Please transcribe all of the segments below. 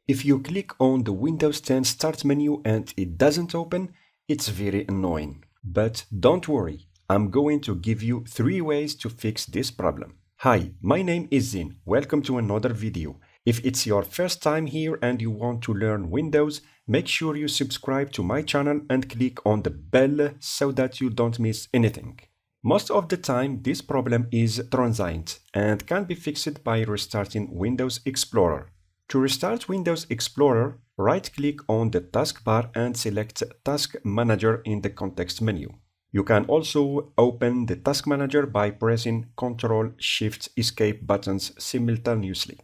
If you click on the Windows 10 Start menu and it doesn't open, it's very annoying. But don't worry, I'm going to give you 3 ways to fix this problem. Hi, my name is Zin. Welcome to another video. If it's your first time here and you want to learn Windows, make sure you subscribe to my channel and click on the bell so that you don't miss anything. Most of the time, this problem is transient and can be fixed by restarting Windows Explorer. To restart Windows Explorer, right-click on the taskbar and select Task Manager in the context menu. You can also open the Task Manager by pressing Ctrl-Shift-Escape buttons simultaneously.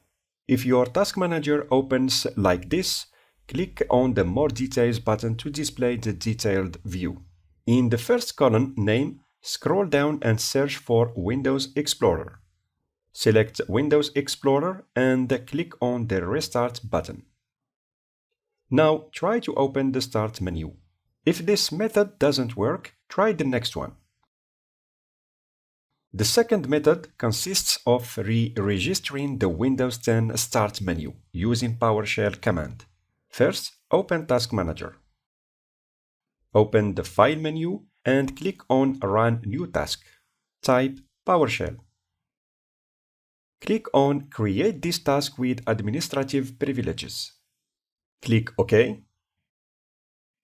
If your Task Manager opens like this, click on the More Details button to display the detailed view. In the first column, Name, scroll down and search for Windows Explorer. Select Windows Explorer and click on the Restart button. Now try to open the Start menu. If this method doesn't work, try the next one. The second method consists of re-registering the Windows 10 Start menu using PowerShell Command. First, open Task Manager. Open the File menu and click on Run New Task. Type PowerShell. Click on Create this task with administrative privileges. Click OK.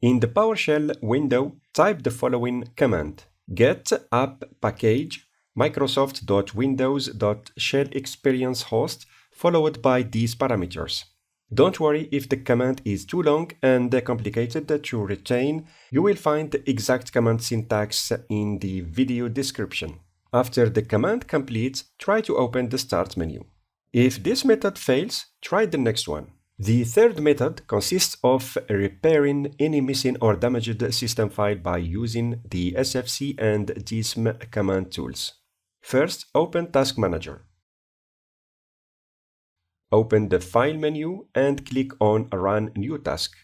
In the PowerShell window, type the following command: Get-AppxPackage Microsoft.Windows.ShellExperienceHost, followed by these parameters. Don't worry if the command is too long and complicated to retain. You will find the exact command syntax in the video description. After the command completes, try to open the Start menu. If this method fails, try the next one. The third method consists of repairing any missing or damaged system file by using the SFC and DISM command tools. First, open Task Manager. Open the File menu and click on Run New Task.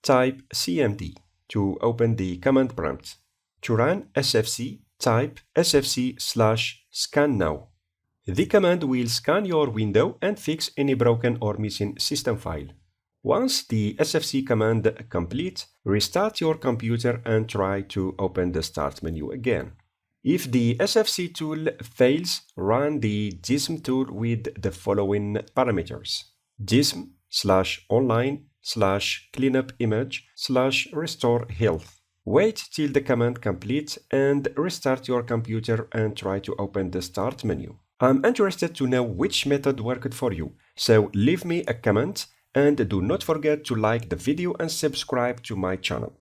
Type CMD to open the command prompt. To run SFC, type SFC/scannow. The command will scan your window and fix any broken or missing system file. Once the SFC command completes, restart your computer and try to open the Start menu again. If the SFC tool fails, run the DISM tool with the following parameters: DISM/online/cleanupimage/RestoreHealth. Wait till the command completes and restart your computer and try to open the Start menu. I'm interested to know which method worked for you, so leave me a comment and do not forget to like the video and subscribe to my channel.